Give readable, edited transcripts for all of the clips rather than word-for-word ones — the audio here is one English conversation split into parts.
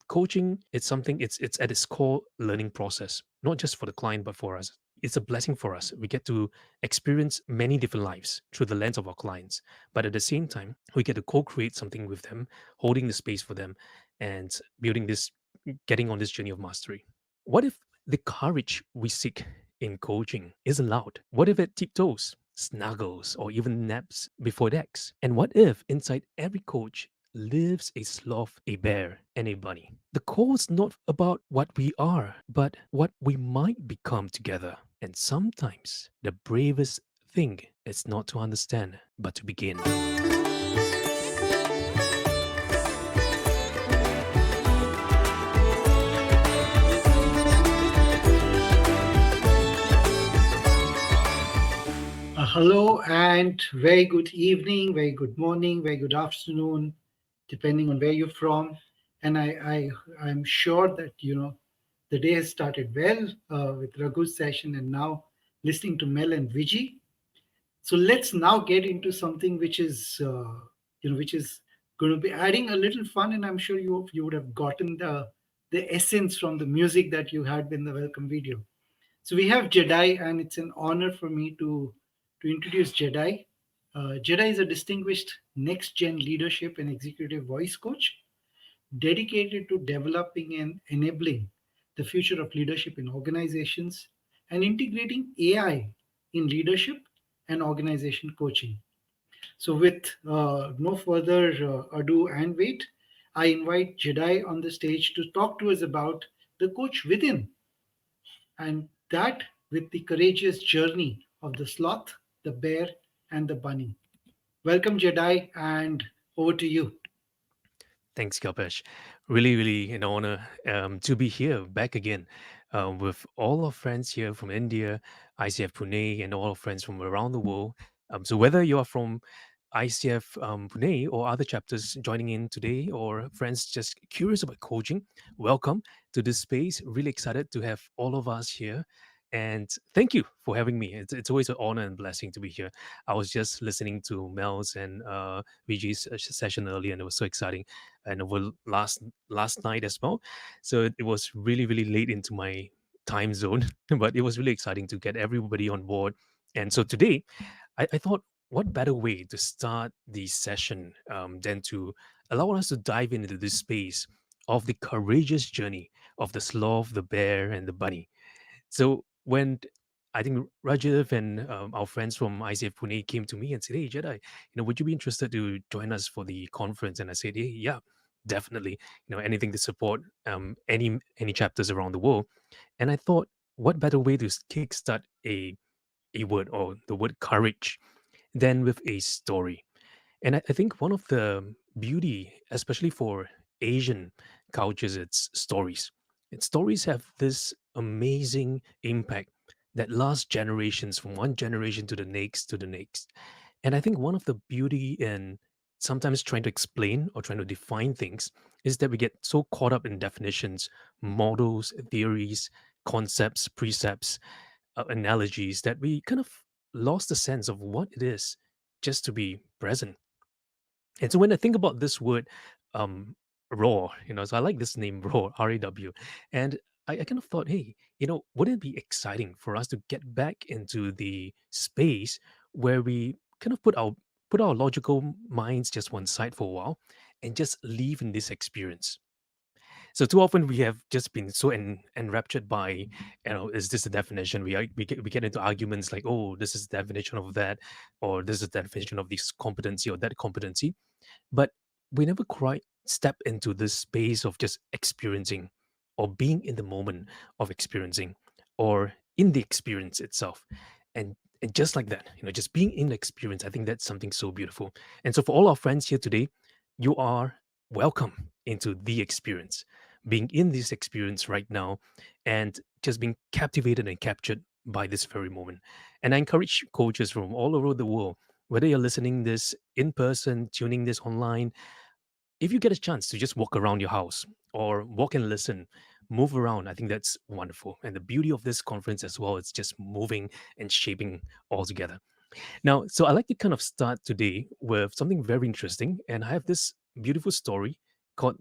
Coaching, it's something, it's at its core learning process, not just for the client, but for us. It's a blessing for us. We get to experience many different lives through the lens of our clients. But at the same time, we get to co-create something with them, holding the space for them, and building this, getting on this journey of mastery. What if the courage we seek in coaching isn't loud? What if it tiptoes, snuggles, or even naps before decks? And what if inside every coach lives a sloth, a bear, and a bunny? The call is not about what we are, but what we might become together. And sometimes the bravest thing is not to understand, but to begin. Hello and very good evening, very good morning, very good afternoon, depending on where you're from. And I'm sure that the day has started well with Raghu's session, and now listening to Mel and Viji. So let's now get into something which is going to be adding a little fun, and I'm sure you would have gotten the essence from the music that you had in the welcome video. So we have Jedi, and it's an honor for me to introduce Jedi. Jedi is a distinguished next gen leadership and executive voice coach dedicated to developing and enabling the future of leadership in organizations and integrating AI in leadership and organization coaching. So, with no further ado and wait, I invite Jedi on the stage to talk to us about the coach within, and that with the courageous journey of the sloth, the bear, and the bunny. Welcome, Jedi, and over to you. Thanks, Kalpesh. Really, really an honor to be here back again with all our friends here from India, ICF Pune, and all our friends from around the world. So whether you are from ICF Pune or other chapters joining in today, or friends just curious about coaching, welcome to this space. Really excited to have all of us here. And thank you for having me. It's always an honor and blessing to be here. I was just listening to Mel's and VG's session earlier, and it was so exciting, and over last night as well. So it was really really late into my time zone, but it was really exciting to get everybody on board. And so today, I thought, what better way to start the session than to allow us to dive into this space of the courageous journey of the sloth, the bear, and the bunny. So when I think Rajiv and our friends from ICF Pune came to me and said, "Hey, Jedi, would you be interested to join us for the conference?" And I said, "Hey, yeah, definitely. Anything to support any chapters around the world." And I thought, what better way to kickstart a word, or the word courage, than with a story? And I think one of the beauty, especially for Asian cultures, it's stories. And stories have this amazing impact that lasts generations, from one generation to the next to the next. And I think one of the beauty in sometimes trying to explain or trying to define things is that we get so caught up in definitions, models, theories, concepts, precepts, analogies, that we kind of lost the sense of what it is just to be present. And so when I think about this word, um, raw, so I like this name, raw, RAW. And I kind of thought, hey, wouldn't it be exciting for us to get back into the space where we kind of put our logical minds just one side for a while and just live in this experience? So too often we have just been so enraptured by, is this a definition? We get into arguments like, oh, this is the definition of that, or this is the definition of this competency or that competency, but we never quite step into this space of just experiencing, or being in the moment of experiencing, or in the experience itself. And just like that, just being in the experience, I think that's something so beautiful. And so for all our friends here today, you are welcome into the experience, being in this experience right now, and just being captivated and captured by this very moment. And I encourage coaches from all over the world, whether you're listening this in person, tuning this online, if you get a chance to just walk around your house or walk and listen, move around, I think that's wonderful. And the beauty of this conference as well, it's just moving and shaping all together. Now, so I like to kind of start today with something very interesting. And I have this beautiful story called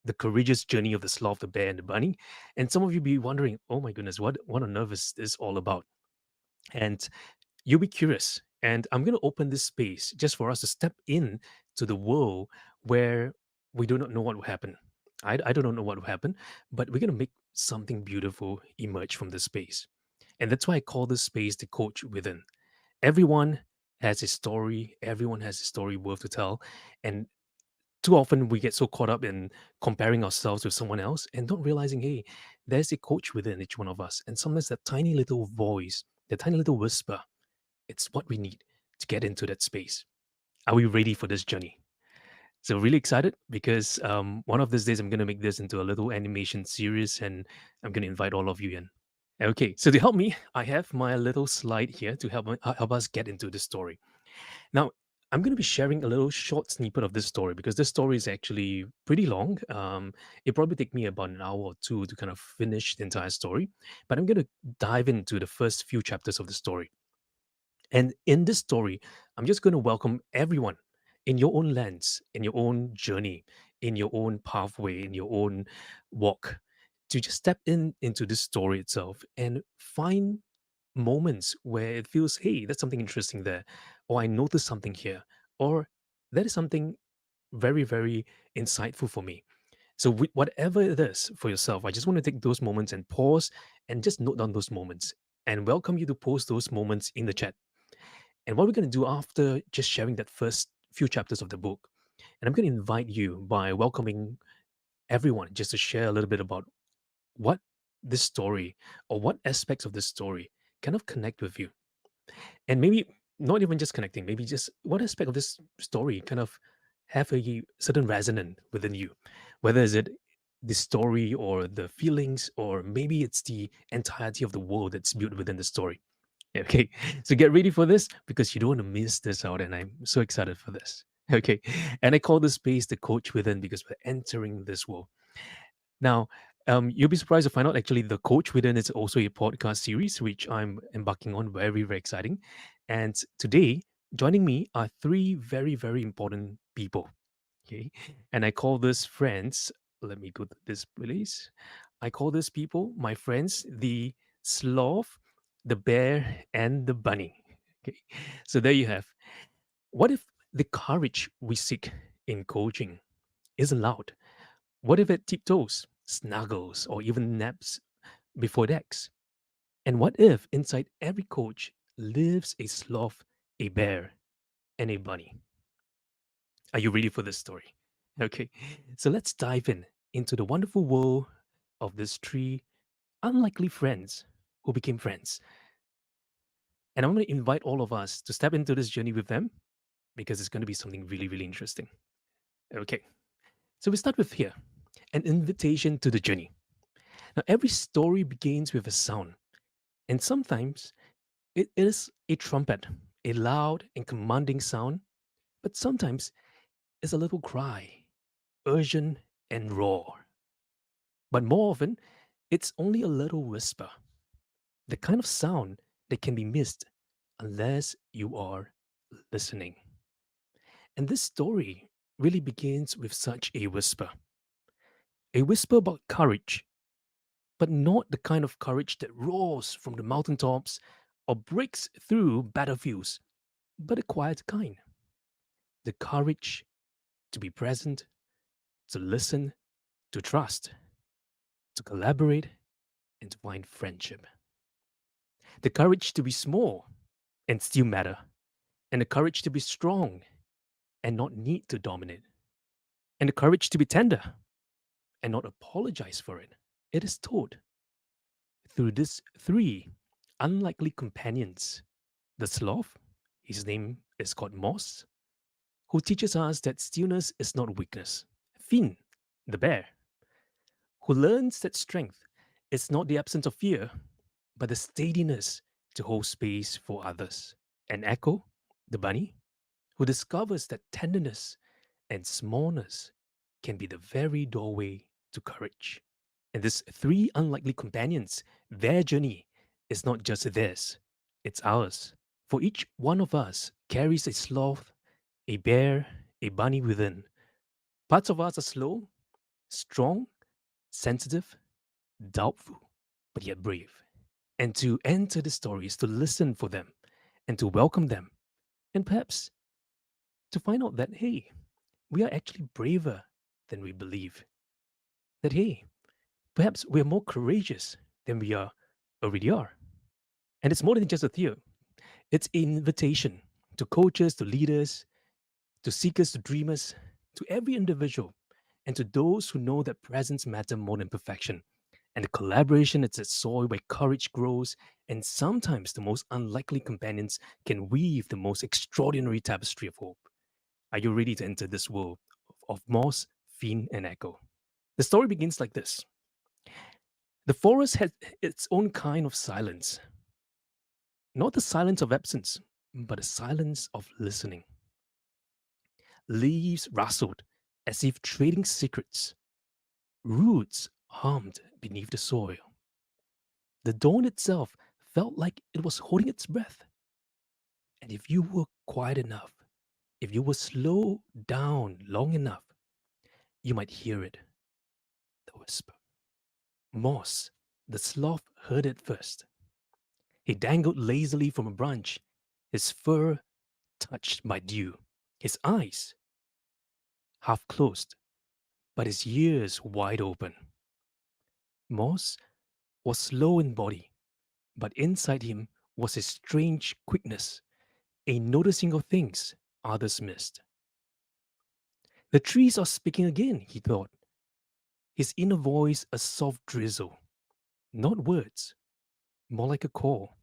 the courageous journey of the sloth, the bear, and the bunny. And some of you be wondering, oh my goodness, what on earth is this all about? And you'll be curious. And I'm going to open this space just for us to step in to the world where we do not know what will happen. I do not know what will happen, but we're going to make something beautiful emerge from this space. And that's why I call this space the coach within. Everyone has a story, everyone has a story worth to tell. And too often we get so caught up in comparing ourselves with someone else and not realizing, hey, there's a coach within each one of us. And sometimes that tiny little voice, that tiny little whisper, it's what we need to get into that space. Are we ready for this journey? So really excited because one of these days I'm going to make this into a little animation series and I'm going to invite all of you in. Okay, so to help me, I have my little slide here to help us get into the story. Now, I'm going to be sharing a little short snippet of this story because this story is actually pretty long. It probably take me about an hour or two to kind of finish the entire story, but I'm going to dive into the first few chapters of the story. And in this story, I'm just going to welcome everyone in your own lens, in your own journey, in your own pathway, in your own walk, to just step in into this story itself and find moments where it feels, hey, that's something interesting there, or I noticed something here, or that is something very, very insightful for me. So, whatever it is for yourself, I just want to take those moments and pause and just note down those moments and welcome you to post those moments in the chat. And what we're going to do after just sharing that first few chapters of the book, and I'm going to invite you by welcoming everyone just to share a little bit about what this story or what aspects of this story kind of connect with you. And maybe not even just connecting, maybe just what aspect of this story kind of have a certain resonance within you, whether is it the story or the feelings, or maybe it's the entirety of the world that's built within the story. Okay, so get ready for this because you don't want to miss this out, and I'm so excited for this. Okay, and I call this space the coach within because we're entering this world. Now, you'll be surprised to find out actually the coach within is also a podcast series which I'm embarking on, very, very exciting. And today, joining me are three very, very important people. Okay, and I call this friends. Let me go to this place. I call these people my friends, the sloth, the bear, and the bunny. Okay, so there you have. What if the courage we seek in coaching isn't loud? What if it tiptoes, snuggles, or even naps before decks? And what if inside every coach lives a sloth, a bear, and a bunny? Are you ready for this story? Okay, so let's dive in into the wonderful world of these three unlikely friends who became friends. And I'm going to invite all of us to step into this journey with them because it's going to be something really, really interesting. Okay, so we start with here, an invitation to the journey. Now, every story begins with a sound, and sometimes it is a trumpet, a loud and commanding sound, but sometimes it's a little cry, urgent and raw. But more often, it's only a little whisper, the kind of sound that can be missed unless you are listening. And this story really begins with such a whisper about courage, but not the kind of courage that roars from the mountaintops or breaks through battlefields, but a quiet kind, the courage to be present, to listen, to trust, to collaborate, and to find friendship. The courage to be small and still matter, and the courage to be strong and not need to dominate, and the courage to be tender and not apologize for it. It is taught through these three unlikely companions: the sloth, his name is called Moss, who teaches us that stillness is not weakness; Finn, the bear, who learns that strength is not the absence of fear, but the steadiness to hold space for others; and Echo, the bunny, who discovers that tenderness and smallness can be the very doorway to courage. And these three unlikely companions, their journey is not just theirs, it's ours. For each one of us carries a sloth, a bear, a bunny within. Parts of us are slow, strong, sensitive, doubtful, but yet brave. And to enter the stories, to listen for them, and to welcome them, and perhaps to find out that, hey, we are actually braver than we believe. That, hey, perhaps we are more courageous than we are already are. And it's more than just a theory, it's an invitation to coaches, to leaders, to seekers, to dreamers, to every individual, and to those who know that presence matter more than perfection. And the collaboration is a soil where courage grows, and sometimes the most unlikely companions can weave the most extraordinary tapestry of hope. Are you ready to enter this world of moss, fiend, and echo? The story begins like this. The forest had its own kind of silence, not the silence of absence, but the silence of listening. Leaves rustled as if trading secrets. Roots hummed beneath the soil. The dawn itself felt like it was holding its breath. And if you were quiet enough, if you were slow down long enough, you might hear it, the whisper. Moss, the sloth, heard it first. He dangled lazily from a branch, his fur touched by dew, his eyes half closed, but his ears wide open. Moss was slow in body, but inside him was a strange quickness, a noticing of things others missed. The trees are speaking again, he thought, his inner voice a soft drizzle, not words, more like a call,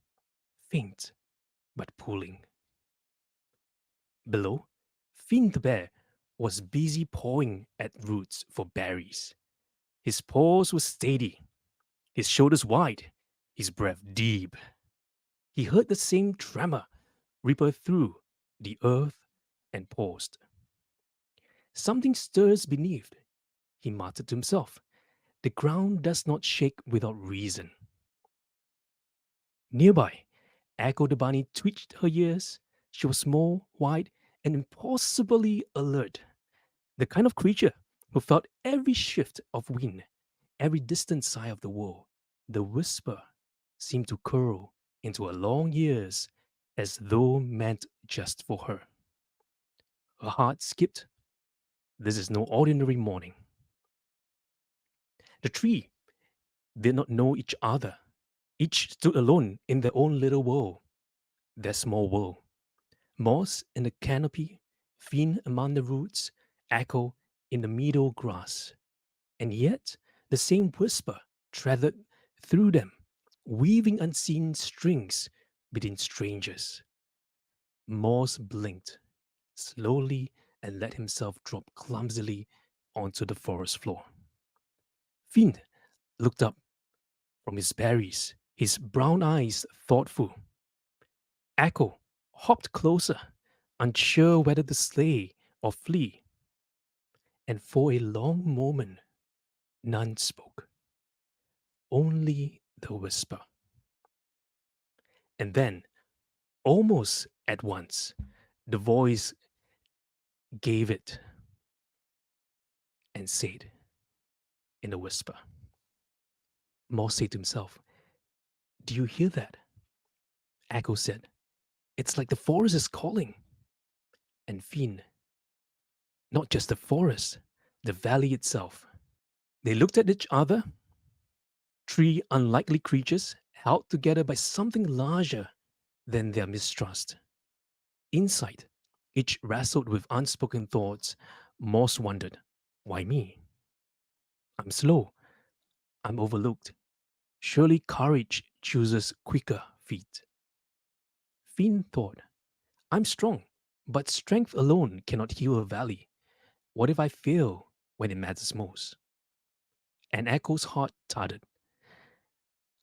faint but pulling. Below, Finn the bear was busy pawing at roots for berries. His paws were steady, his shoulders wide, his breath deep. He heard the same tremor ripple through the earth and paused. Something stirs beneath, he muttered to himself. The ground does not shake without reason. Nearby, Echo the bunny twitched her ears. She was small, white, and impossibly alert. The kind of creature who felt every shift of wind, every distant sigh of the world. The whisper seemed to curl into her long ears as though meant just for her. Her heart skipped. This is no ordinary morning. The tree did not know each other. Each stood alone in their own little world, their small world. Moss in the canopy, Finn among the roots, Echo in the meadow grass. And yet the same whisper threaded through them, weaving unseen strings between strangers. Moss blinked slowly and let himself drop clumsily onto the forest floor. Finn looked up from his berries, his brown eyes thoughtful. Echo hopped closer, unsure whether to slay or flee, and for a long moment none spoke, only the whisper. And then, almost at once, the voice gave it and said in a whisper. Moss said to himself, "Do you hear that?" Echo said, "It's like the forest is calling." And Finn, "Not just the forest, the valley itself." They looked at each other, three unlikely creatures held together by something larger than their mistrust. Inside, each wrestled with unspoken thoughts. Moss wondered, why me? I'm slow. I'm overlooked. Surely courage chooses quicker feet. Finn thought, I'm strong, but strength alone cannot heal a valley. What if I fail when it matters most? And Echo's heart tottered.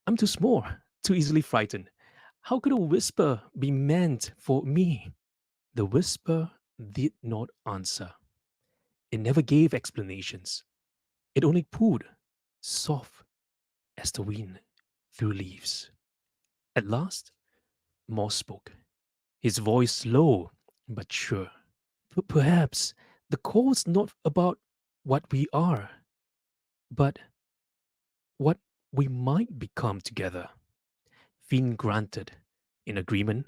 I'm too small, too easily frightened. How could a whisper be meant for me? The whisper did not answer. It never gave explanations. It only pulled, soft as the wind through leaves. At last, Moss spoke, his voice low but sure. Perhaps the call's not about what we are. But what we might become together, Finn granted, in agreement,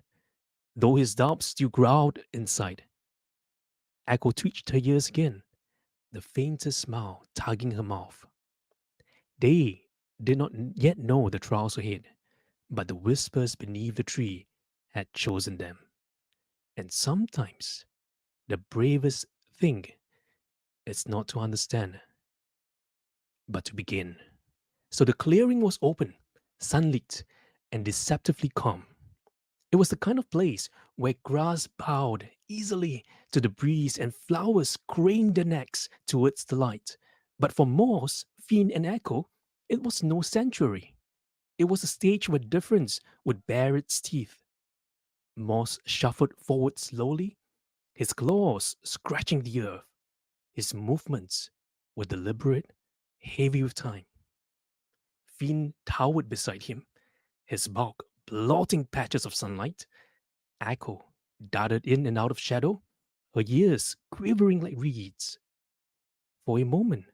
though his doubts still growled inside. Echo twitched her ears again, the faintest smile tugging her mouth. They did not yet know the trials ahead, but the whispers beneath the tree had chosen them. And sometimes the bravest thing is not to understand, but to begin. So the clearing was open, sunlit, and deceptively calm. It was the kind of place where grass bowed easily to the breeze and flowers craned their necks towards the light. But for Morse, Fiend, and Echo, it was no sanctuary. It was a stage where difference would bare its teeth. Morse shuffled forward slowly, his claws scratching the earth. His movements were deliberate, heavy with time. Fiend towered beside him, his bulk blotting patches of sunlight. Echo darted in and out of shadow, her ears quivering like reeds. For a moment,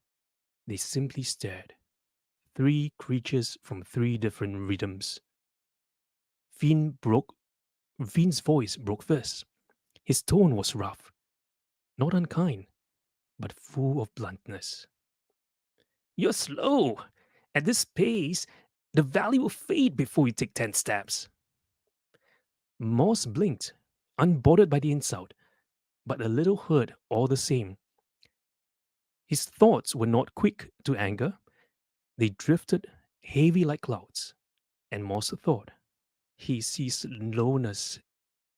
they simply stared. Three creatures from three different rhythms. Fiend broke Fiend's voice broke first. His tone was rough, not unkind, but full of bluntness. You're slow. At this pace, the valley will fade before you take 10 steps. Moss blinked, unbothered by the insult, but a little hurt all the same. His thoughts were not quick to anger, they drifted heavy like clouds. And Moss thought, he sees slowness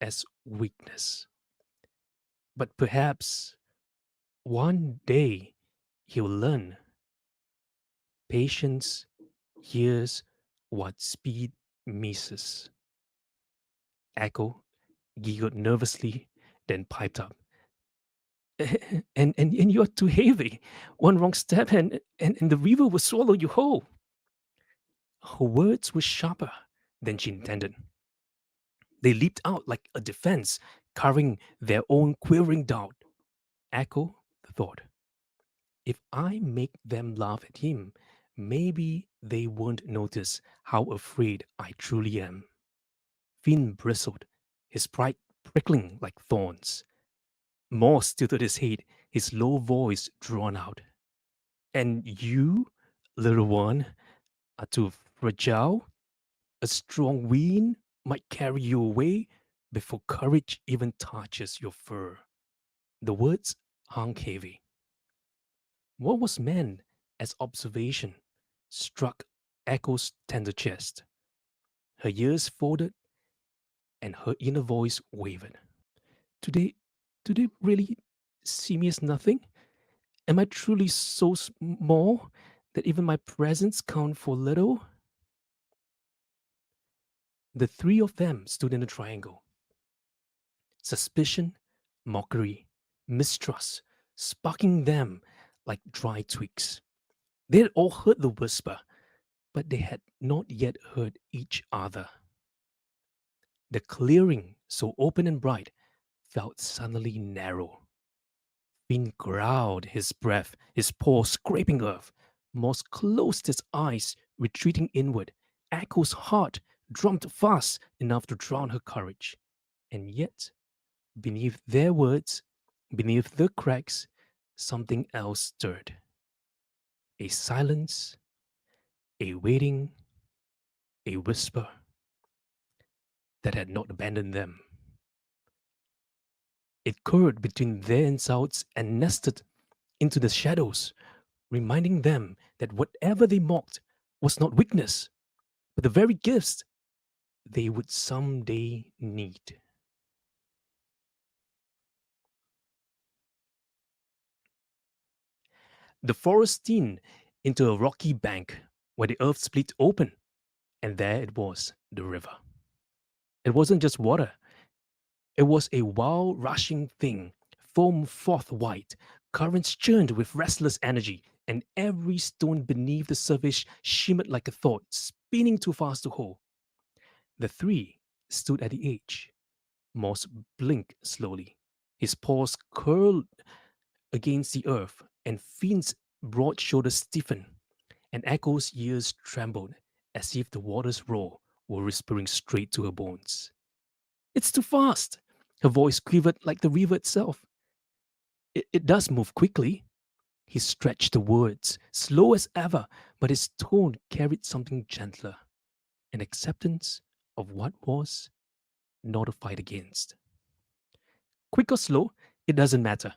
as weakness. But perhaps one day he'll learn patience hears what speed misses. Echo giggled nervously, then piped up. And you're too heavy. One wrong step and the river will swallow you whole. Her words were sharper than she intended. They leaped out like a defense, carrying their own quivering doubt. Echo thought, if I make them laugh at him, maybe they won't notice how afraid I truly am. Finn bristled, his pride prickling like thorns. Morse tilted his head, his low voice drawn out. And you, little one, are too fragile? A strong wind might carry you away before courage even touches your fur. The words hung heavy. What was meant as observation struck Echo's tender chest. Her ears folded and her inner voice wavered. Do they, do they really see me as nothing? Am I truly so small that even my presence count for little? The three of them stood in a triangle. Suspicion, mockery, mistrust, sparking them like dry twigs. They had all heard the whisper, but they had not yet heard each other. The clearing, so open and bright, felt suddenly narrow. Finn growled his breath, his paws scraping earth. Moss closed his eyes, retreating inward. Echo's heart drummed fast enough to drown her courage. And yet, beneath their words, beneath the cracks, something else stirred. A silence, a waiting, a whisper that had not abandoned them. It curled between their insults and nested into the shadows, reminding them that whatever they mocked was not weakness, but the very gifts they would someday need. The forest thinned into a rocky bank where the earth split open, and there it was, the river. It wasn't just water, it was a wild, rushing thing, foam forth white, currents churned with restless energy, and every stone beneath the surface shimmered like a thought, spinning too fast to hold. The three stood at the edge. Moss blinked slowly. His paws curled against the earth, and Finn's broad shoulders stiffened. and Echo's ears trembled as if the water's roar were whispering straight to her bones. It's too fast! Her voice quivered like the river itself. It does move quickly. He stretched the words, slow as ever, but his tone carried something gentler, an acceptance of what was, not a fight against. Quick or slow, it doesn't matter.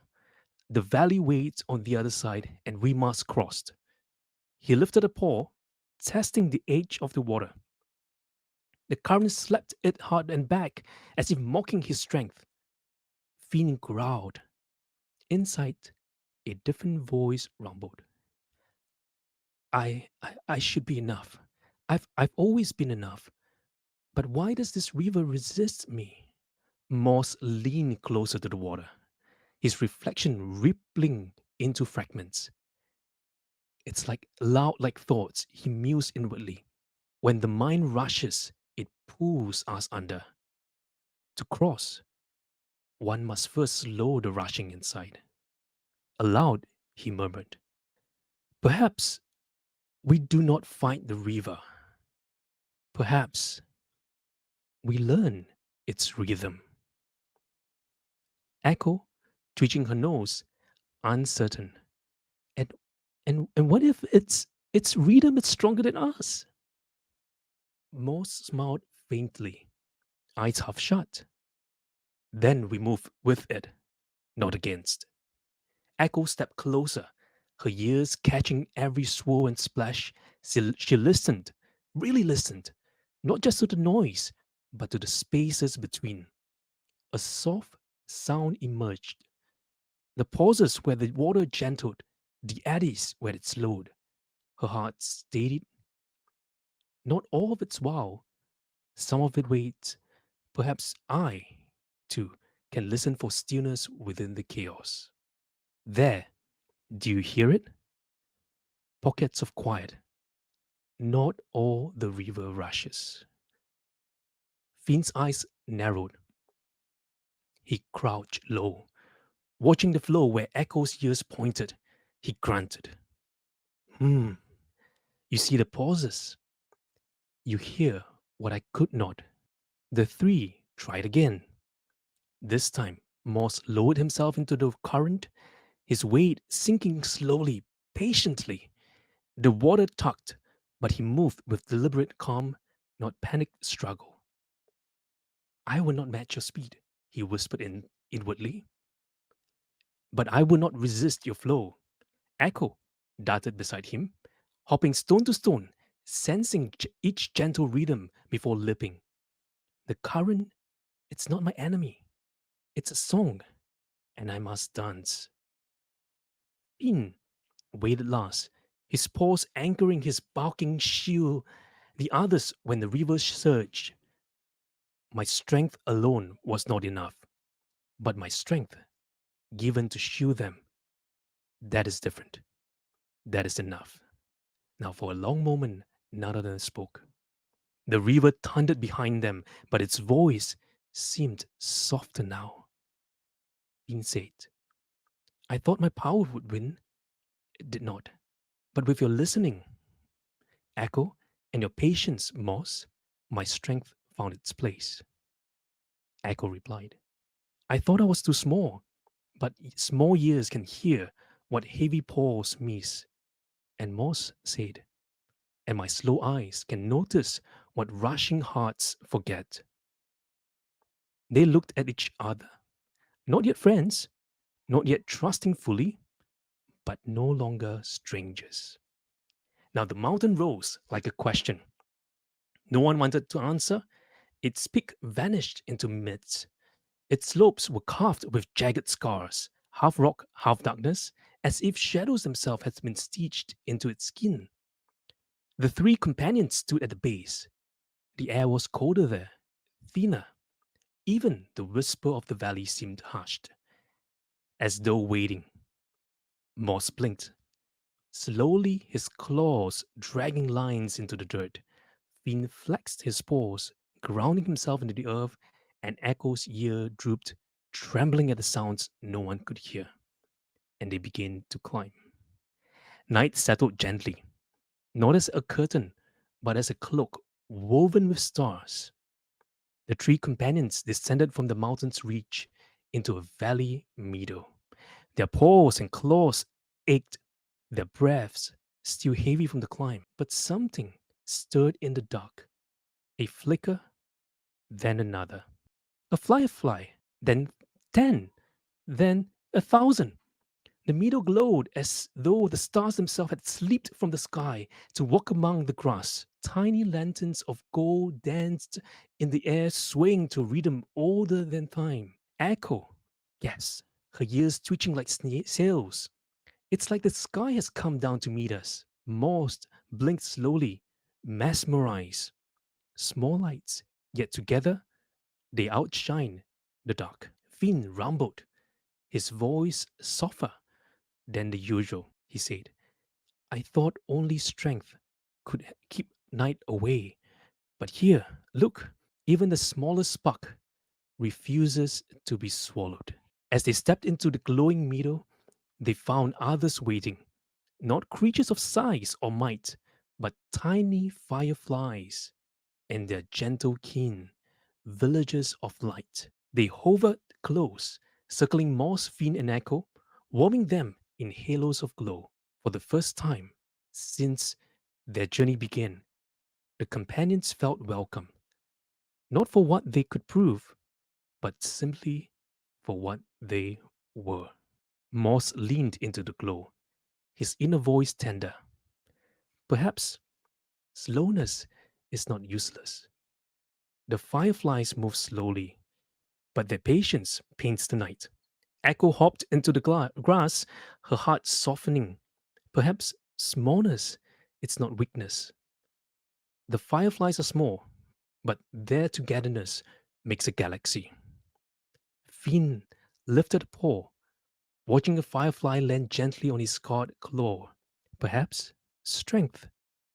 The valley waits on the other side, and we must cross. He lifted a paw, testing the edge of the water. The current slapped it hard and back, as if mocking his strength. Feeling growled. Inside, a different voice rumbled. I should be enough. I've always been enough. But why does this river resist me? Moss leaned closer to the water, his reflection rippling into fragments. It's like loud like thoughts, he mused inwardly. When the mind rushes, it pulls us under. To cross, one must first slow the rushing inside. Aloud, he murmured, perhaps we do not fight the river. Perhaps we learn its rhythm. Echo, twitching her nose, uncertain. And and what if its rhythm is stronger than us? Moss smiled faintly, eyes half shut. Then we move with it, not against. Echo stepped closer, her ears catching every swirl and splash. She listened, really listened, not just to the noise, but to the spaces between. A soft sound emerged. The pauses where the water gentled, the eddies where it slowed. Her heart steadied, not all of its wow, some of it waits. Perhaps I, too, can listen for stillness within the chaos. There, do you hear it? Pockets of quiet. Not all the river rushes. Finn's eyes narrowed. He crouched low, watching the flow where Echo's ears pointed. He grunted. Hmm, you see the pauses. You hear what I could not. The three tried again. This time, Moss lowered himself into the current, his weight sinking slowly, patiently. The water tugged, but he moved with deliberate calm, not panicked struggle. I will not match your speed, he whispered inwardly, but I will not resist your flow. Echo darted beside him, hopping stone to stone, sensing each gentle rhythm before leaping. The current, it's not my enemy. It's a song, and I must dance. Finn waited last, his paws anchoring his bulking shield, the others when the river surged. My strength alone was not enough, but my strength given to shield them, that is different. That is enough. Now, for a long moment, none of them spoke. The river thundered behind them, but its voice seemed softer now. Finn said, I thought my power would win. It did not. But with your listening, Echo, and your patience, Moss, my strength found its place. Echo replied, I thought I was too small, but small ears can hear what heavy paws miss. And Moss said, and my slow eyes can notice what rushing hearts forget. They looked at each other, not yet friends, not yet trusting fully, but no longer strangers. Now the mountain rose like a question. No one wanted to answer. Its peak vanished into mists. Its slopes were carved with jagged scars, half rock, half darkness, as if shadows themselves had been stitched into its skin. The three companions stood at the base. The air was colder there, thinner. Even the whisper of the valley seemed hushed, as though waiting. Moss blinked. Slowly, his claws dragging lines into the dirt. Finn flexed his paws, grounding himself into the earth, and Echo's ear drooped, trembling at the sounds no one could hear. And they began to climb. Night settled gently. not as a curtain, but as a cloak woven with stars. The three companions descended from the mountain's reach into a valley meadow. Their paws and claws ached, their breaths still heavy from the climb. But something stirred in the dark, a flicker, then another. A firefly, then 10, then 1,000. The meadow glowed as though the stars themselves had slipped from the sky to walk among the grass. Tiny lanterns of gold danced in the air, swaying to a rhythm older than time. Echo, yes, her ears twitching like sails. It's like the sky has come down to meet us. Most blinked slowly, mesmerized. Small lights, yet together they outshine the dark. Finn rumbled, his voice softer than the usual. He said, I thought only strength could keep night away. But here, look, even the smallest spark refuses to be swallowed. As they stepped into the glowing meadow, they found others waiting, not creatures of size or might, but tiny fireflies and their gentle kin, villagers of light. They hovered close, circling Moss, Fiend, and Echo, warming them in halos of glow. For the first time since their journey began, the companions felt welcome, not for what they could prove, but simply for what they were. Moss leaned into the glow, his inner voice tender. Perhaps slowness is not useless. The fireflies move slowly, but their patience paints the night. Echo hopped into the grass, her heart softening. Perhaps smallness, it's not weakness. The fireflies are small, but their togetherness makes a galaxy. Finn lifted a paw, watching a firefly land gently on his scarred claw. Perhaps strength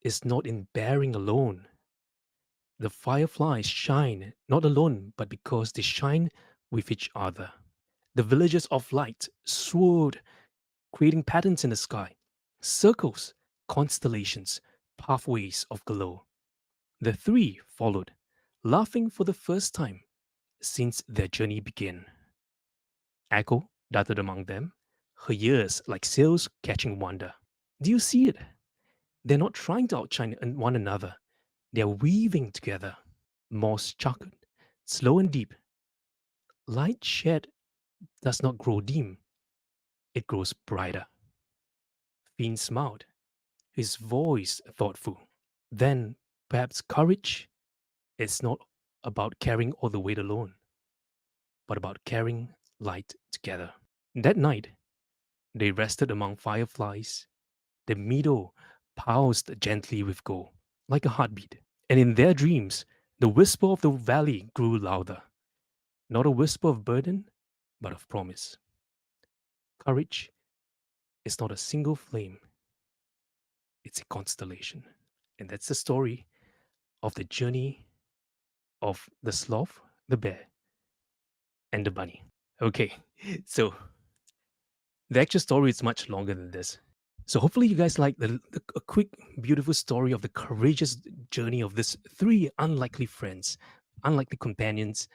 is not in bearing alone. The fireflies shine not alone, but because they shine with each other. The villages of light soared, creating patterns in the sky, circles, constellations, pathways of glow. The three followed, laughing for the first time since their journey began. Echo darted among them, her ears like sails catching wonder. Do you see it? They're not trying to outshine one another. They're weaving together. Moss chuckled, slow and deep. Light shed does not grow dim, it grows brighter. Fiend smiled, his voice thoughtful. Then perhaps courage is not about carrying all the weight alone, but about carrying light together. That night, they rested among fireflies. The meadow pulsed gently with gold, like a heartbeat. And in their dreams, the whisper of the valley grew louder. Not a whisper of burden, but of promise. Courage is not a single flame, it's a constellation. And that's the story of the journey of the sloth, the bear, and the bunny. Okay, so the actual story is much longer than this. So hopefully you guys like a quick, beautiful story of the courageous journey of these three unlikely friends, unlikely companions,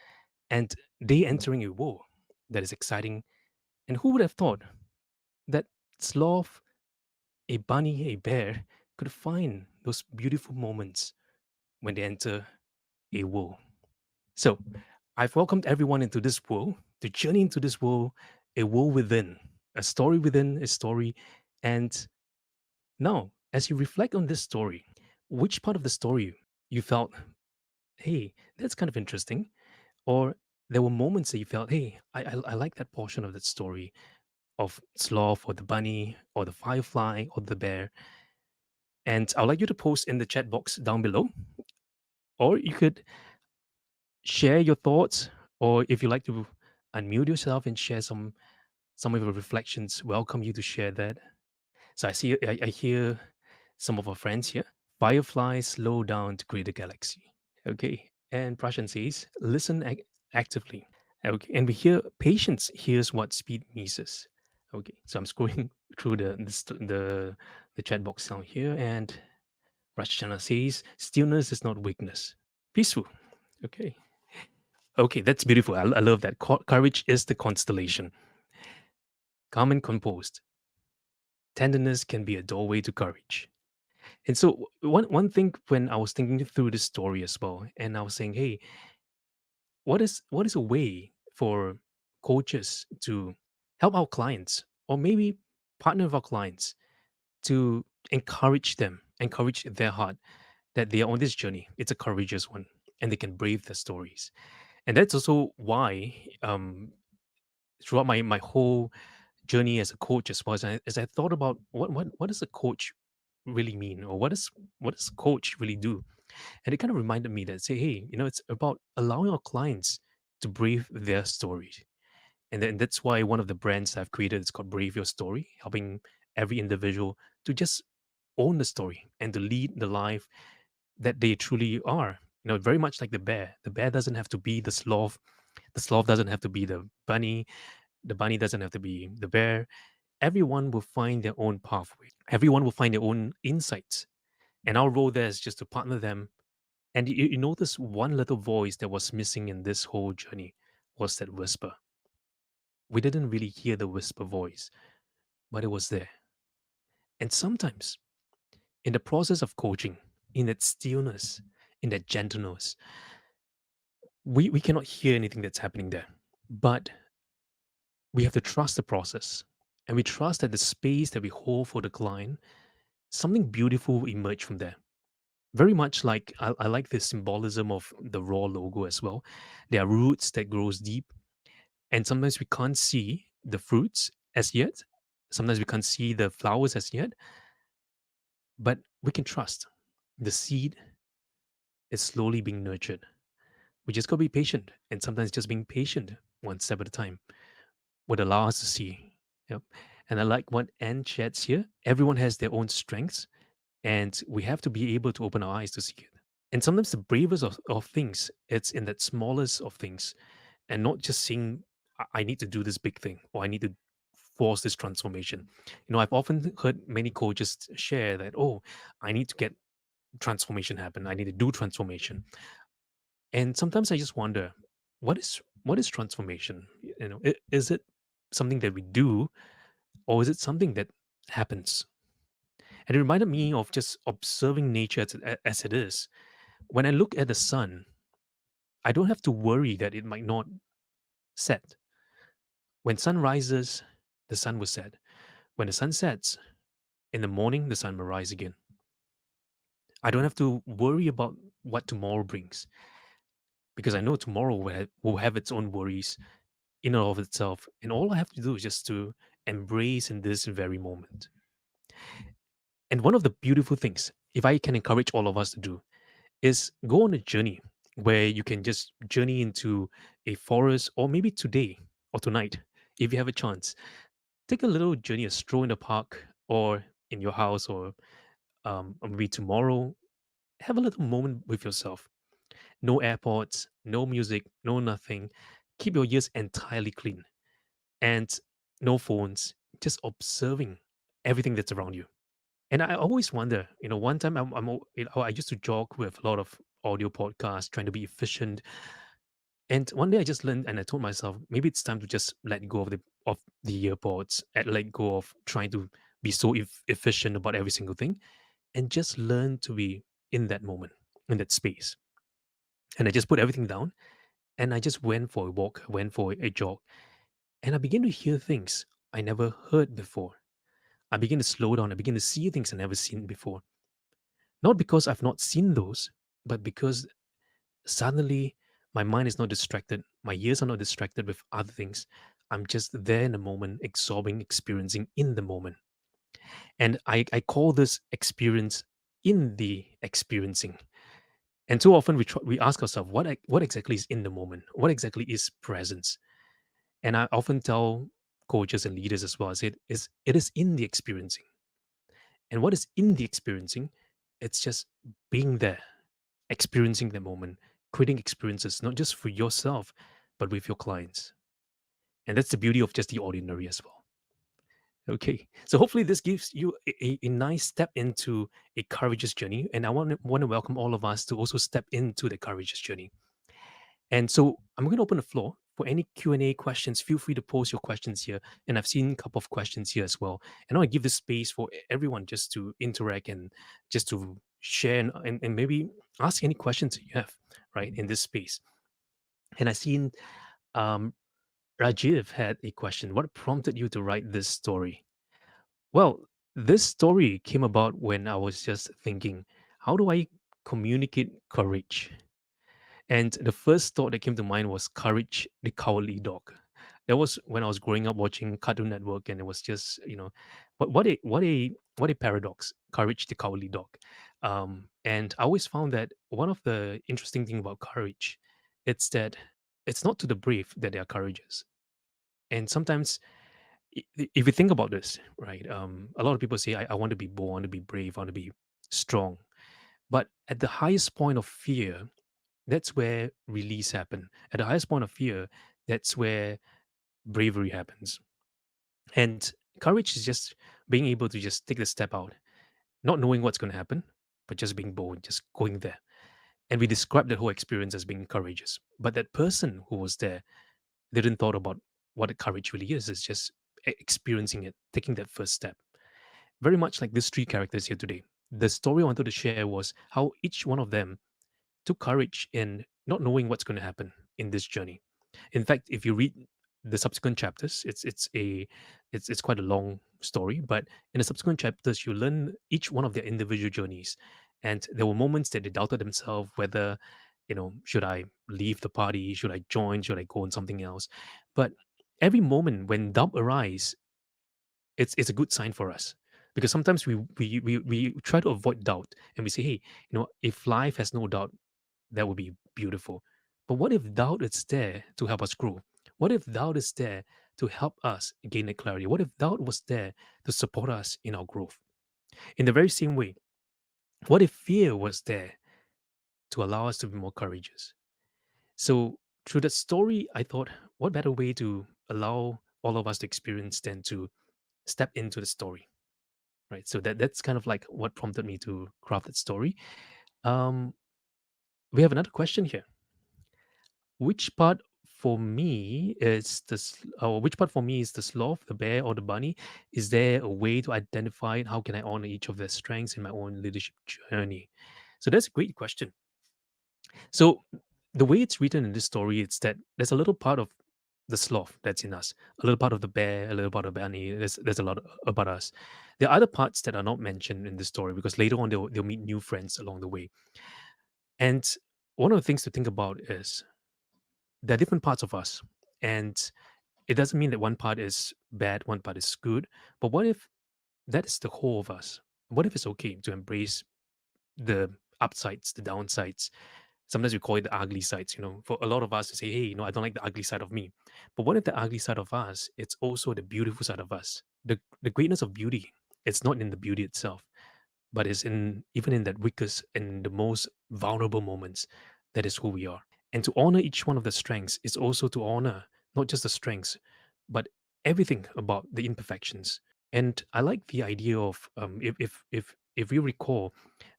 and they entering a war that is exciting. And who would have thought that sloth, a bunny, a bear could find those beautiful moments when they enter a war? So I've welcomed everyone into this world, to journey into this world, a world within, a story within a story. And now, as you reflect on this story, which part of the story you felt, hey, that's kind of interesting? Or there were moments that you felt, hey, I like that portion of that story of Sloth or the bunny or the firefly or the bear. And I'd like you to post in the chat box down below, or you could share your thoughts, or if you like to unmute yourself and share some of your reflections, welcome you to share that. So I hear some of our friends here. Fireflies slow down to create a galaxy. Okay. And Prashan says, listen actively. Okay. And we hear patience hears what speed misses. Okay. So I'm scrolling through the chat box down here, and Rachana says, stillness is not weakness. Peaceful. Okay. Okay, that's beautiful. I love that. Courage is the constellation. Calm and composed. Tenderness can be a doorway to courage. And so one thing when I was thinking through this story as well, and I was saying, hey, what is a way for coaches to help our clients or maybe partner with our clients to encourage them, encourage their heart that they are on this journey. It's a courageous one and they can brave their stories. And that's also why throughout my whole journey as a coach as well as I thought about what does a coach really mean or what does coach really do, and it kind of reminded me that say, hey, it's about allowing our clients to brave their stories. And then that's why one of the brands I've created is called Brave Your Story, helping every individual to just own the story and to lead the life that they truly are. Very much like the bear. The bear doesn't have to be the sloth. The sloth doesn't have to be the bunny. The bunny doesn't have to be the bear. Everyone will find their own pathway. Everyone will find their own insights. And our role there is just to partner them. And you notice one little voice that was missing in this whole journey was that whisper. We didn't really hear the whisper voice, but it was there. And sometimes in the process of coaching, in that stillness, in that gentleness, we cannot hear anything that's happening there. But we have to trust the process. And we trust that the space that we hold for the client, something beautiful will emerge from there. Very much like I like the symbolism of the raw logo as well. There are roots that grows deep, and sometimes we can't see the fruits as yet. Sometimes we can't see the flowers as yet, but we can trust the seed is slowly being nurtured. We just gotta be patient, and sometimes just being patient, one step at a time, would allow us to see. Yep. And I like what Anne sheds here. Everyone has their own strengths, and we have to be able to open our eyes to see it. And sometimes the bravest of things, it's in that smallest of things, and not just saying, I need to do this big thing or I need to force this transformation. I've often heard many coaches share that, oh, I need to get transformation happen. I need to do transformation. And sometimes I just wonder, what is transformation? Is it something that we do, or is it something that happens? And it reminded me of just observing nature as it is. When I look at the sun, I don't have to worry that it might not set. When sun rises, the sun will set. When the sun sets, in the morning, the sun will rise again. I don't have to worry about what tomorrow brings because I know tomorrow will have its own worries in and of itself. And all I have to do is just to embrace in this very moment. And one of the beautiful things, if I can encourage all of us to do, is go on a journey where you can just journey into a forest or maybe today or tonight, if you have a chance. Take a little journey, a stroll in the park or in your house or maybe tomorrow. Have a little moment with yourself. No AirPods, no music, no nothing. Keep your ears entirely clean and no phones, just observing everything that's around you. And I always wonder, one time I used to jog with a lot of audio podcasts, trying to be efficient. And one day I just learned, and I told myself, maybe it's time to just let go of the earpods, and let go of trying to be so efficient about every single thing, and just learn to be in that moment, in that space. And I just put everything down, and I just went for a walk, went for a jog, and I began to hear things I never heard before. I began to slow down. I began to see things I never seen before. Not because I've not seen those, but because suddenly my mind is not distracted. My ears are not distracted with other things. I'm just there in the moment, absorbing, experiencing in the moment. And I call this experience in the experiencing. And too often we ask ourselves, what exactly is in the moment? What exactly is presence? And I often tell coaches and leaders as well, I say it is in the experiencing. And what is in the experiencing? It's just being there, experiencing the moment, creating experiences, not just for yourself, but with your clients. And that's the beauty of just the ordinary as well. Okay, so hopefully this gives you a nice step into a courageous journey, and I want to welcome all of us to also step into the courageous journey. And so I'm going to open the floor for any Q&A questions. Feel free to post your questions here. And I've seen a couple of questions here as well. And I want to give this space for everyone just to interact and just to share and maybe ask any questions that you have, right, in this space. And I seen um, Rajiv had a question. What prompted you to write this story? Well, this story came about when I was just thinking, how do I communicate courage? And the first thought that came to mind was Courage the Cowardly Dog. That was when I was growing up watching Cartoon Network, and it was just, what a paradox, Courage the Cowardly Dog. And I always found that one of the interesting thing about courage, it's that it's not to the brave that they are courageous. And sometimes, if you think about this, right, a lot of people say, I want to be bold, I want to be brave, I want to be strong. But at the highest point of fear, that's where release happen. At the highest point of fear, that's where bravery happens. And courage is just being able to just take the step out, not knowing what's going to happen, but just being bold, just going there. And we describe the whole experience as being courageous. But that person who was there didn't thought about what a courage really is. It's just experiencing it, taking that first step. Very much like these three characters here today. The story I wanted to share was how each one of them took courage in not knowing what's going to happen in this journey. In fact, if you read the subsequent chapters, it's quite a long story, but in the subsequent chapters, you learn each one of their individual journeys, and there were moments that they doubted themselves whether, should I leave the party, should I join, should I go on something else. But every moment when doubt arises, it's a good sign for us because sometimes we try to avoid doubt and we say, hey, if life has no doubt, that would be beautiful. But what if doubt is there to help us grow? What if doubt is there to help us gain the clarity? What if doubt was there to support us in our growth? In the very same way, what if fear was there to allow us to be more courageous? So, through that story, I thought, what better way to allow all of us to experience than to step into the story, right? So that's kind of like what prompted me to craft that story. Um, we have another question here. Which part for me is or which part for me is the sloth, the bear, or the bunny? Is there a way to identify it? How can I honor each of their strengths in my own leadership journey? So that's a great question. So the way it's written in this story, it's that there's a little part of the sloth that's in us, a little part of the bear, a little part of the bunny. There's a lot about us. There are other parts that are not mentioned in the story because later on they'll meet new friends along the way. And one of the things to think about is there are different parts of us, and it doesn't mean that one part is bad, one part is good. But what if that is the whole of us? What if it's okay to embrace the upsides, the downsides? Sometimes we call it the ugly sides, for a lot of us to say, hey, I don't like the ugly side of me. But what if the ugly side of us, it's also the beautiful side of us? The greatness of beauty, it's not in the beauty itself, but it's in even in that weakest and the most vulnerable moments. That is who we are. And to honor each one of the strengths is also to honor not just the strengths, but everything about the imperfections. And I like the idea of if you recall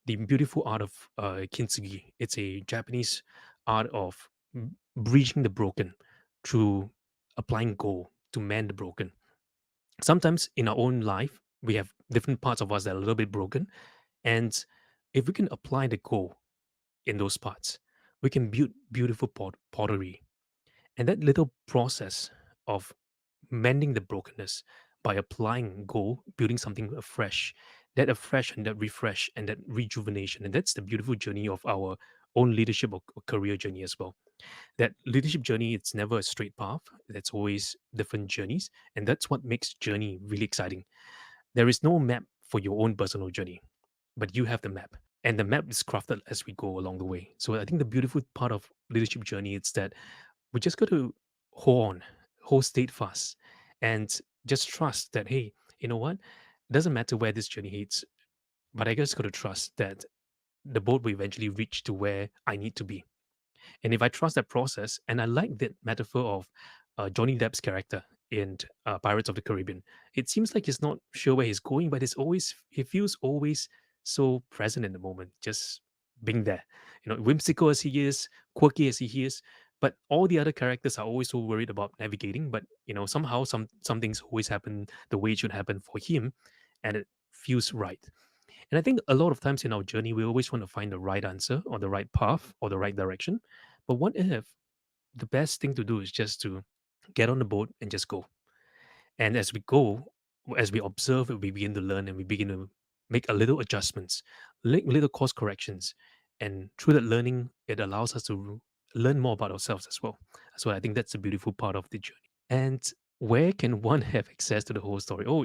the beautiful art of kintsugi, it's a Japanese art of bridging the broken through applying gold to mend the broken. Sometimes in our own life, we have different parts of us that are a little bit broken, and if we can apply the gold in those parts, we can build beautiful pottery. And that little process of mending the brokenness by applying gold, building something afresh, that afresh and that refresh and that rejuvenation. And that's the beautiful journey of our own leadership or career journey as well. That leadership journey, it's never a straight path. That's always different journeys. And that's what makes journey really exciting. There is no map for your own personal journey, but you have the map. And the map is crafted as we go along the way. So I think the beautiful part of leadership journey is that we just got to hold on, hold steadfast, and just trust that, hey, you know what? It doesn't matter where this journey heads, but I just got to trust that the boat will eventually reach to where I need to be. And if I trust that process, and I like that metaphor of Johnny Depp's character in Pirates of the Caribbean. It seems like he's not sure where he's going, but he feels always so present in the moment, just being there. Whimsical as he is, quirky as he is, but all the other characters are always so worried about navigating. But somehow some things always happen the way it should happen for him, and it feels right. And I think a lot of times in our journey, we always want to find the right answer or the right path or the right direction. But what if the best thing to do is just to get on the boat and just go? And as we go, as we observe, we begin to learn and we begin to make a little adjustments, little course corrections. And through that learning, it allows us to learn more about ourselves as well. So I think that's a beautiful part of the journey. And where can one have access to the whole story? Oh,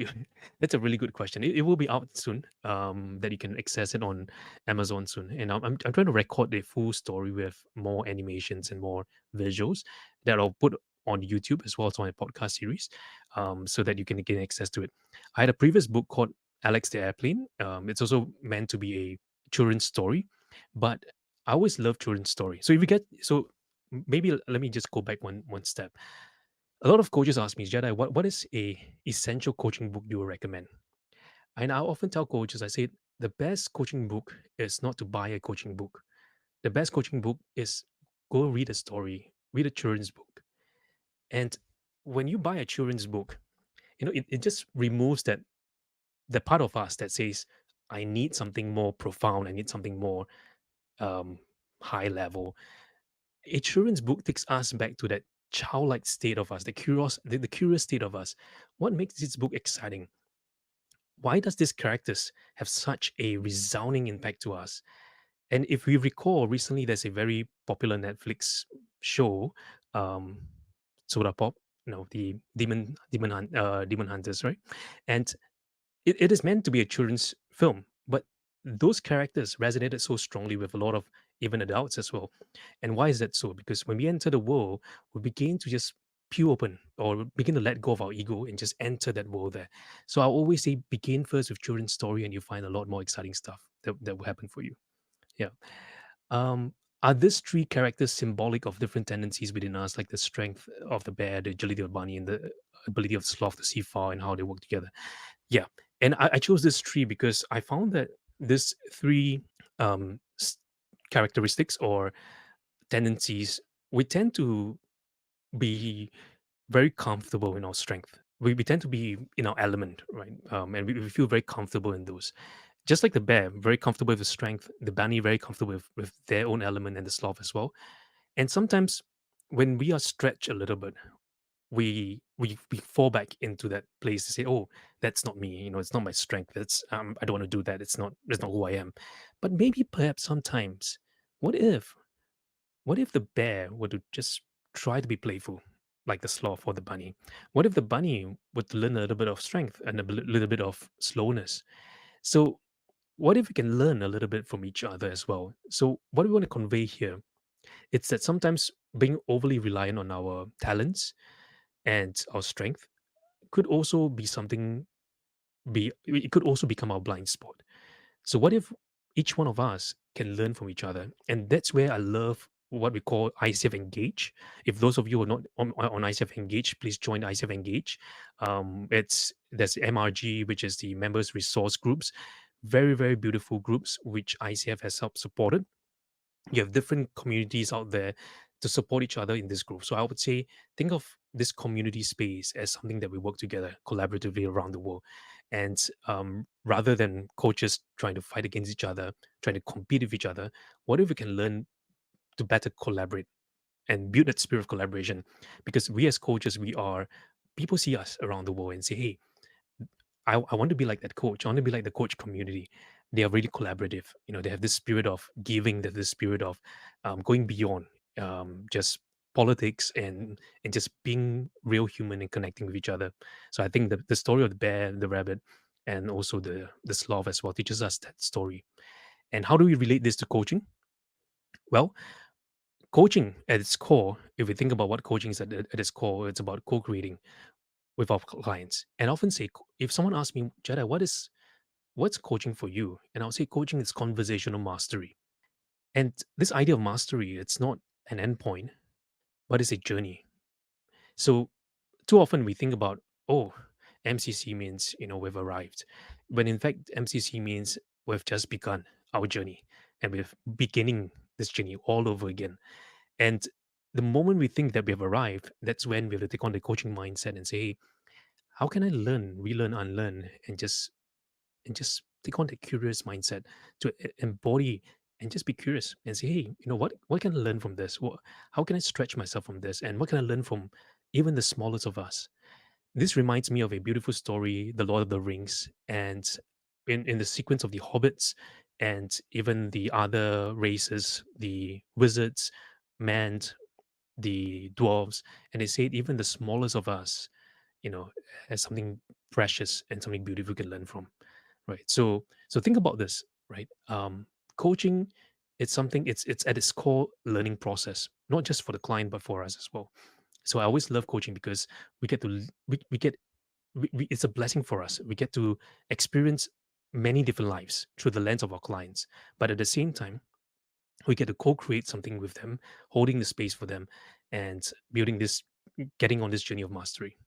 that's a really good question. It will be out soon. That you can access it on Amazon soon. And I'm trying to record the full story with more animations and more visuals that I'll put on YouTube as well as on a podcast series, so that you can gain access to it. I had a previous book called Alex the Airplane. It's also meant to be a children's story, but I always love children's story. So if you get so maybe let me just go back one step. A lot of coaches ask me, Jedi, what is a essential coaching book you would recommend? And I often tell coaches, I say the best coaching book is not to buy a coaching book. The best coaching book is go read a story, read a children's book. And when you buy a children's book, it just removes that part of us that says, I need something more profound, I need something more um high level. A children's book takes us back to that childlike state of us, the curious state of us. What makes this book exciting? Why does these characters have such a resounding impact to us? And if we recall, recently there's a very popular Netflix show, um, Soda Pop, the Demon Hunters, right? And it is meant to be a children's film, but those characters resonated so strongly with a lot of even adults as well. And why is that so? Because when we enter the world, we begin to just peel open or begin to let go of our ego and just enter that world there. So I always say begin first with children's story and you find a lot more exciting stuff that will happen for you. Yeah. Are these three characters symbolic of different tendencies within us, like the strength of the bear, the agility of the bunny, and the ability of the sloth to see far and how they work together? Yeah, and I chose this tree because I found that this three um, s- characteristics or tendencies, we tend to be very comfortable in our strength. We tend to be in our element, right? And we feel very comfortable in those. Just like the bear, very comfortable with his strength. The bunny, very comfortable with their own element, and the sloth as well. And sometimes when we are stretched a little bit, we fall back into that place to say, oh, that's not me, it's not my strength, that's I don't want to do that, it's not who I am. But maybe perhaps sometimes, what if what if the bear were to just try to be playful like the sloth or the bunny? What if the bunny were to learn a little bit of strength and a little bit of slowness? So what if we can learn a little bit from each other as well? So what we want to convey here, it's that sometimes being overly reliant on our talents and our strength could also be something be it could also become our blind spot. So what if each one of us can learn from each other? And that's where I love what we call ICF Engage. If those of you who are not on ICF Engage, please join ICF Engage. There's MRG, which is the members resource groups, very very beautiful groups which ICF has helped supported. You have different communities out there to support each other in this group. So I would say, think of this community space as something that we work together collaboratively around the world. And rather than coaches trying to fight against each other, trying to compete with each other, what if we can learn to better collaborate and build that spirit of collaboration? Because we as coaches, people see us around the world and say, hey, I want to be like that coach. I want to be like the coach community. They are really collaborative. They have this spirit of giving, they have this spirit of going beyond just politics and just being real human and connecting with each other. So I think the story of the bear, the rabbit, and also the sloth as well teaches us that story. And how do we relate this to coaching? Well, coaching at its core, if we think about what coaching is at its core, it's about co-creating with our clients. And I often say, if someone asks me, Jedi, what's coaching for you? And I'll say coaching is conversational mastery. And this idea of mastery, it's not an endpoint, but it's a journey. So Too often we think about, oh, MCC means, we've arrived. When in fact, MCC means we've just begun our journey, and we're beginning this journey all over again. And the moment we think that we have arrived, that's when we have to take on the coaching mindset and say, hey, how can I learn, relearn, unlearn, and just take on the curious mindset to embody and just be curious and say, hey, what can I learn from this? How can I stretch myself from this? And what can I learn from even the smallest of us? This reminds me of a beautiful story, The Lord of the Rings, and in the sequence of the hobbits and even the other races, the wizards, man, the dwarves, and they said even the smallest of us, you know, has something precious and something beautiful we can learn from. Right. So think about this, right? Coaching, it's something, it's at its core learning process, not just for the client, but for us as well. So I always love coaching because we get to we get it's a blessing for us. We get to experience many different lives through the lens of our clients, but at the same time, we get to co-create something with them, holding the space for them, and building this, getting on this journey of mastery.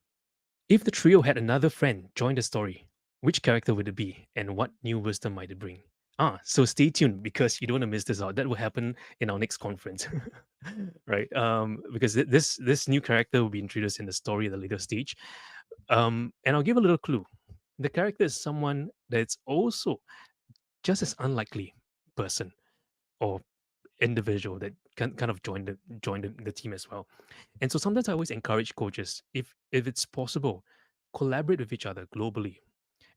If the trio had another friend join the story, which character would it be, and what new wisdom might it bring? So stay tuned because you don't want to miss this out. That will happen in our next conference, right? Because this new character will be introduced in the story at a later stage. And I'll give a little clue. The character is someone that's also just as unlikely person or individual that can kind of join the team as well. And so sometimes I always encourage coaches, if it's possible, collaborate with each other globally.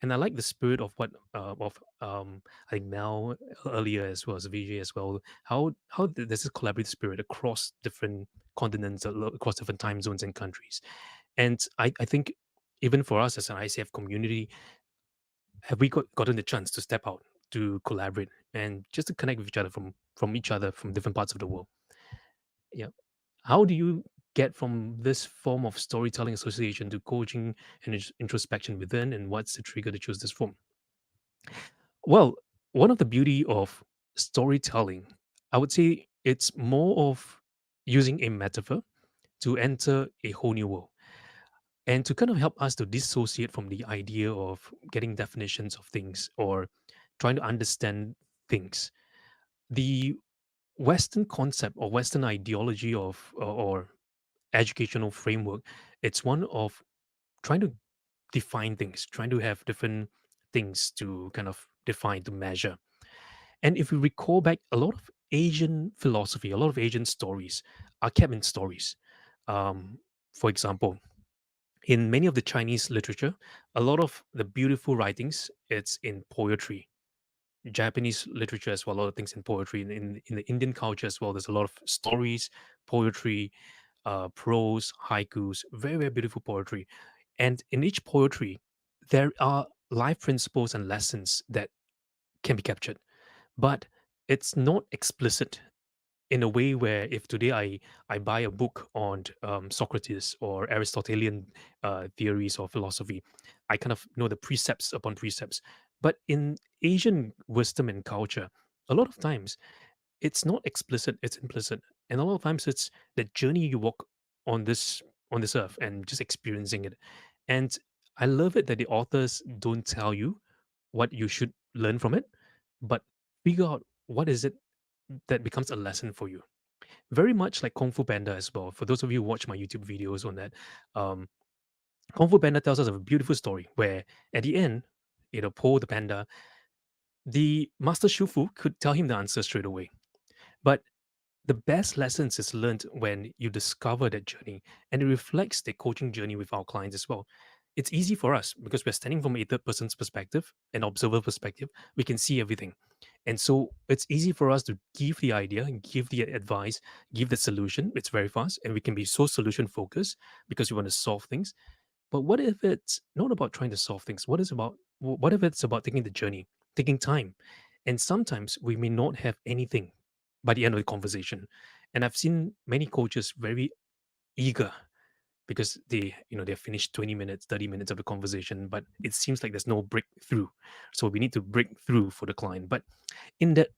And I like the spirit of what of I think Mel earlier, as well as VJ as well. There's this collaborative spirit across different continents, across different time zones and countries. And I think even for us as an ICF community, have we gotten the chance to step out, to collaborate, and just to connect with each other from each other from different parts of the world? Yeah. How do you get from this form of storytelling association to coaching and introspection within, and what's the trigger to choose this form? Well, one of the beauty of storytelling, I would say it's more of using a metaphor to enter a whole new world and to kind of help us to dissociate from the idea of getting definitions of things or trying to understand things. The Western concept or Western ideology of or educational framework, it's one of trying to define things, trying to have different things to kind of define, to measure. And if we recall back, a lot of Asian philosophy, a lot of Asian stories are kept in stories. Um, for example, in many of the Chinese literature, a lot of the beautiful writings, it's in poetry. Japanese literature as well, a lot of things in poetry. In the Indian culture as well, there's a lot of stories, poetry, prose, haikus, very, very beautiful poetry. And in each poetry, there are life principles and lessons that can be captured, but it's not explicit in a way where if today I buy a book on Socrates or Aristotelian theories or philosophy, I kind of know the precepts upon precepts. But in Asian wisdom and culture, a lot of times it's not explicit, it's implicit, and a lot of times it's the journey you walk on this earth and just experiencing it. And I love it that the authors don't tell you what you should learn from it, but figure out what is it that becomes a lesson for you. Very much like Kung Fu Panda as well. For those of you who watch my YouTube videos on that, um, Kung Fu Panda tells us of a beautiful story where at the end, Po the panda, the master Shufu could tell him the answer straight away. But the best lessons is learned when you discover that journey, and it reflects the coaching journey with our clients as well. It's easy for us because we're standing from a third person's perspective, an observer perspective. We can see everything. And so it's easy for us to give the idea, give the advice, give the solution. It's very fast, and we can be so solution focused because we want to solve things. But what if it's not about trying to solve things? What if it's about taking the journey, taking time? And sometimes we may not have anything by the end of the conversation. And I've seen many coaches very eager because they've finished 20 minutes, 30 minutes of the conversation, but it seems like there's no breakthrough. So we need to break through for the client. But in that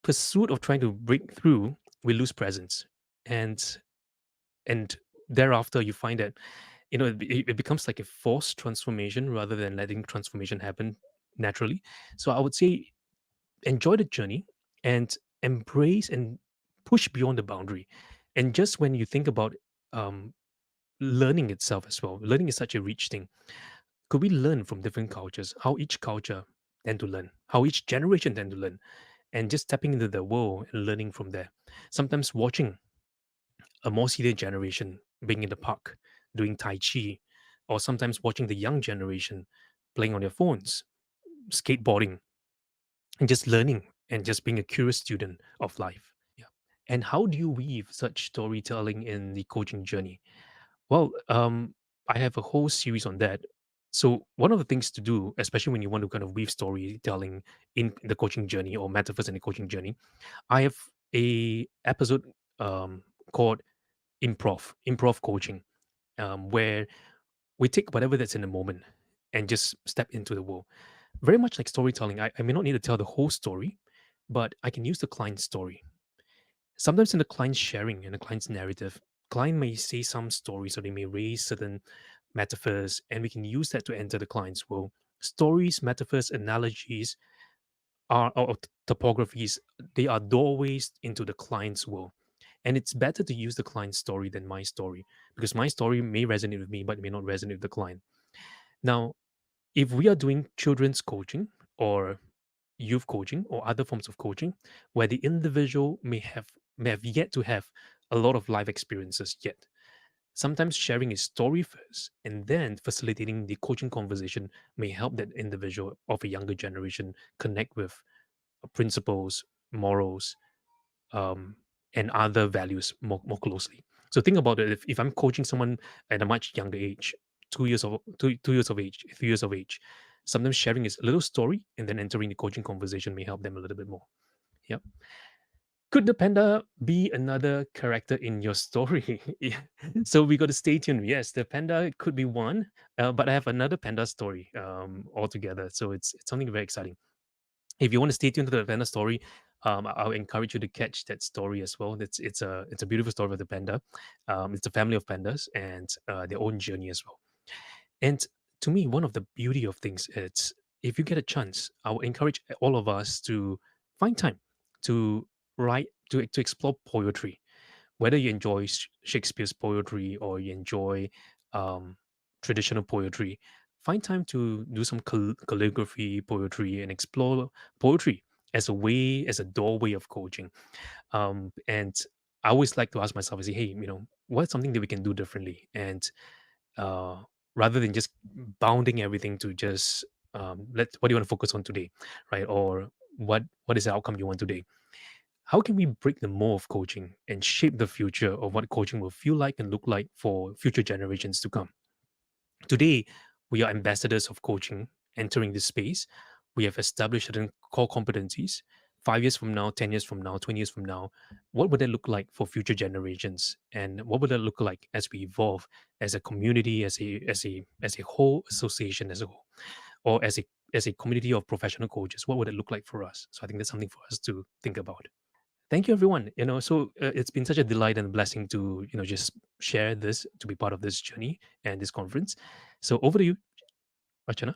pursuit of trying to break through, we lose presence. And thereafter you find that it becomes like a forced transformation rather than letting transformation happen naturally. So I would say enjoy the journey and embrace and push beyond the boundary. And just when you think about um, learning itself as well, learning is such a rich thing. Could we learn from different cultures, how each culture tend to learn, how each generation tend to learn, and just stepping into the world and learning from there. Sometimes watching a more senior generation being in the park doing Tai Chi, or sometimes watching the young generation playing on their phones, skateboarding, and just learning and just being a curious student of life. Yeah. And how do you weave such storytelling in the coaching journey? Well, I have a whole series on that. So one of the things to do, especially when you want to kind of weave storytelling in the coaching journey or metaphors in the coaching journey, I have a episode um, called improv coaching, where we take whatever that's in the moment and just step into the world. Very much like storytelling, I may not need to tell the whole story, but I can use the client's story. Sometimes in the client's sharing and the client's narrative, client may say some stories or they may raise certain metaphors, and we can use that to enter the client's world. Stories, metaphors, analogies are or topographies, they are doorways into the client's world. And it's better to use the client's story than my story, because my story may resonate with me, but it may not resonate with the client. Now, if we are doing children's coaching or youth coaching or other forms of coaching where the individual may have yet to have a lot of life experiences yet, sometimes sharing his story first and then facilitating the coaching conversation may help that individual of a younger generation connect with principles, morals, um, and other values more closely. So think about it. If I'm coaching someone at a much younger age, 2 years of 2 years of age, 3 years of age, sometimes sharing his little story and then entering the coaching conversation may help them a little bit more. Yep. Could the panda be another character in your story? Yeah. So we got to stay tuned. Yes, the panda could be one, but I have another panda story altogether. So it's something very exciting. If you want to stay tuned to the panda story, I'll encourage you to catch that story as well. It's a beautiful story of the panda. It's a family of pandas and their own journey as well. And to me, one of the beauty of things is if you get a chance, I will encourage all of us to find time to write to explore poetry, whether you enjoy Shakespeare's poetry or you enjoy um, traditional poetry, find time to do some calligraphy poetry and explore poetry as a way, as a doorway of coaching. And I always like to ask myself, I say, hey, what's something that we can do differently? And uh, rather than just bounding everything to just what do you want to focus on today, right? Or what is the outcome you want today? How can we break the mold of coaching and shape the future of what coaching will feel like and look like for future generations to come? Today, we are ambassadors of coaching entering this space. We have established certain core competencies. 5 years from now, 10 years from now, 20 years from now, what would that look like for future generations? And what would that look like as we evolve as a community, as a whole association as a whole, or as a community of professional coaches? What would it look like for us? So I think that's something for us to think about. Thank you, everyone. It's been such a delight and blessing to just share this, to be part of this journey and this conference. So over to you, Archana.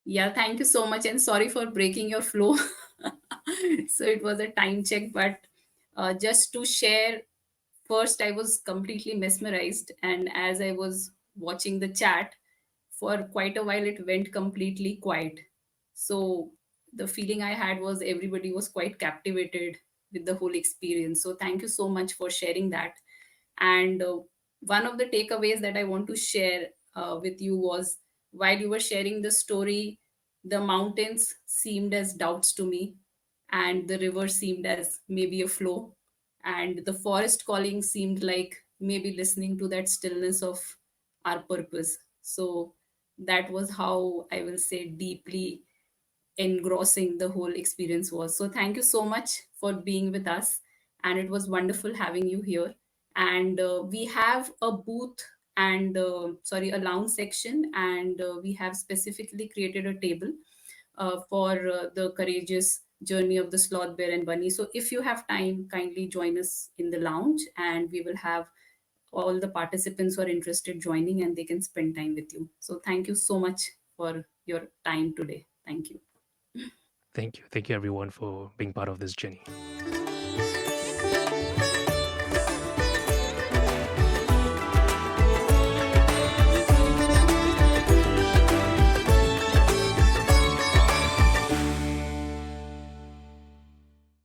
Yeah, thank you so much, and sorry for breaking your flow. So it was a time check, but just to share, first I was completely mesmerized, and as I was watching the chat for quite a while, it went completely quiet. So the feeling I had was everybody was quite captivated with the whole experience. So thank you so much for sharing that. And one of the takeaways that I want to share with you was, while you were sharing the story, the mountains seemed as doubts to me, and the river seemed as maybe a flow, and the forest calling seemed like maybe listening to that stillness of our purpose. So that was how I will say deeply engrossing the whole experience was. So thank you so much for being with us, and it was wonderful having you here. And we have a booth and sorry, a lounge section, and we have specifically created a table for the courageous journey of the sloth, bear, and bunny. So if you have time, kindly join us in the lounge, and we will have all the participants who are interested joining, and they can spend time with you. So thank you so much for your time today. Thank you. Thank you. Thank you, everyone, for being part of this journey.